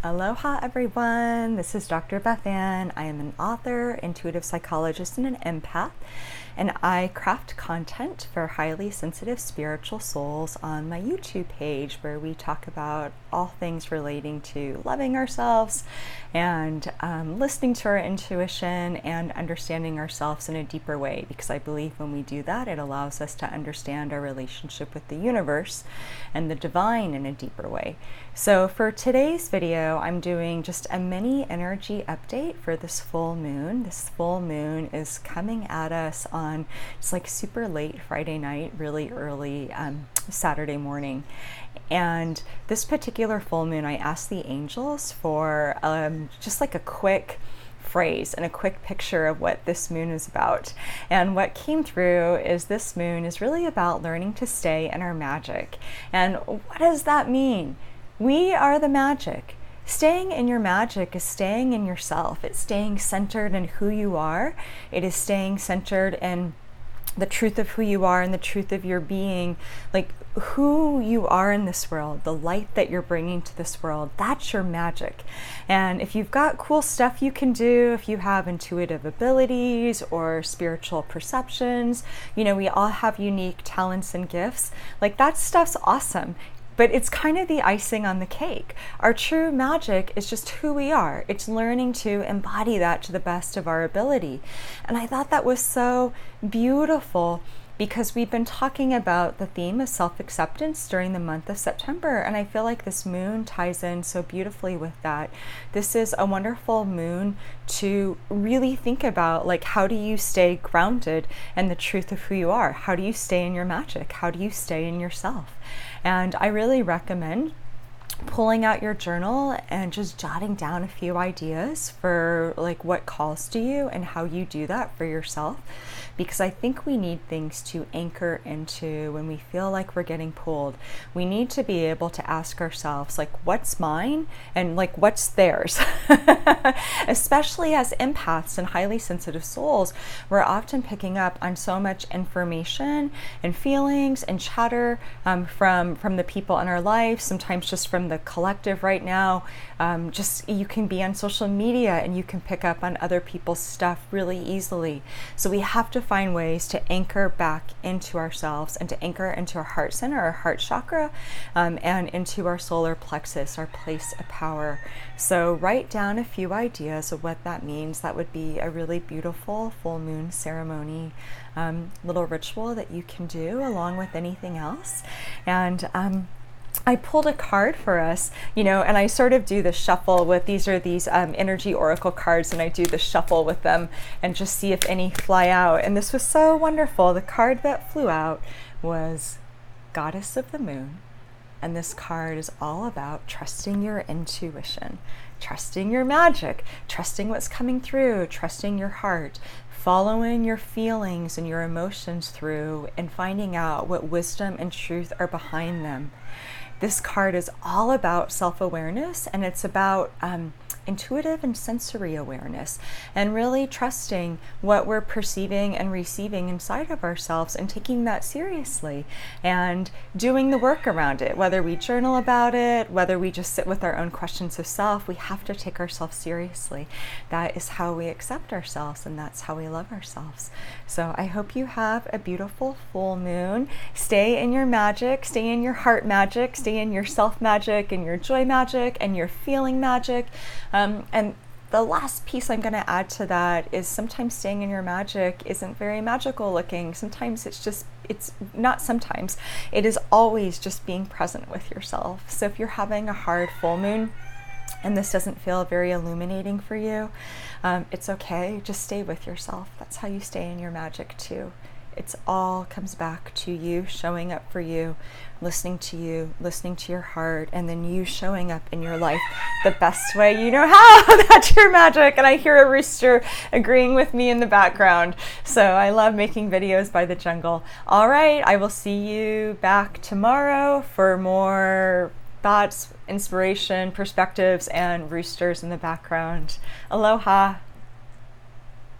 Aloha everyone, this is Dr. BethAnne. I am an author, intuitive psychologist, and an empath, and I craft content for highly sensitive spiritual souls on my YouTube page where we talk about all things relating to loving ourselves and listening to our intuition and understanding ourselves in a deeper way, because I believe when we do that, it allows us to understand our relationship with the universe and the divine in a deeper way. So for today's video, I'm doing just a mini energy update for this full moon. This full moon is coming at us on just like super late Friday night, really early Saturday morning. And this particular full moon, I asked the angels for just like a quick phrase and a quick picture of what this moon is about. And what came through is this moon is really about learning to stay in our magic. And what does that mean? We are the magic. Staying in your magic is staying in yourself. It's staying centered in who you are. It is staying centered in the truth of who you are and the truth of your being, like who you are in this world, the light that you're bringing to this world. That's your magic. And if you've got cool stuff you can do, if you have intuitive abilities or spiritual perceptions, you know, we all have unique talents and gifts. Like that stuff's awesome. But it's kind of the icing on the cake. Our true magic is just who we are. It's learning to embody that to the best of our ability. And I thought that was so beautiful because we've been talking about the theme of self-acceptance during the month of September. And I feel like this moon ties in so beautifully with that. This is a wonderful moon to really think about, like, how do you stay grounded in the truth of who you are? How do you stay in your magic? How do you stay in yourself? And I really recommend pulling out your journal and just jotting down a few ideas for like what calls to you and how you do that for yourself, because I think we need things to anchor into when we feel like we're getting pulled. We need to be able to ask ourselves, like, what's mine and like what's theirs? Especially as empaths and highly sensitive souls, we're often picking up on so much information and feelings and chatter from the people in our life, sometimes just from the collective right now. Just you can be on social media and you can pick up on other people's stuff really easily. So we have to find ways to anchor back into ourselves and to anchor into our heart center, our heart chakra, and into our solar plexus, our place of power. So write down a few ideas of what that means. That would be a really beautiful full moon ceremony, little ritual that you can do along with anything else. And I pulled a card for us, you know, and I sort of do the shuffle with these energy oracle cards, and I do the shuffle with them and just see if any fly out. And this was so wonderful. The card that flew out was Goddess of the Moon. And this card is all about trusting your intuition, trusting your magic, trusting what's coming through, trusting your heart, following your feelings and your emotions through, and finding out what wisdom and truth are behind them. This card is all about self-awareness, and it's about intuitive and sensory awareness, and really trusting what we're perceiving and receiving inside of ourselves and taking that seriously and doing the work around it. Whether we journal about it, whether we just sit with our own questions of self, we have to take ourselves seriously. That is how we accept ourselves, and that's how we love ourselves. So I hope you have a beautiful full moon. Stay in your magic, stay in your heart magic, stay in your self magic and your joy magic and your feeling magic. And the last piece I'm going to add to that is sometimes staying in your magic isn't very magical looking. Sometimes it's not sometimes, it is always just being present with yourself. So if you're having a hard full moon and this doesn't feel very illuminating for you, it's okay. Just stay with yourself. That's how you stay in your magic too. It's all comes back to you showing up for you, listening to your heart, and then you showing up in your life the best way you know how. That's your magic. And I hear a rooster agreeing with me in the background. So I love making videos by the jungle. All right, I will see you back tomorrow for more thoughts, inspiration, perspectives, and roosters in the background. Aloha.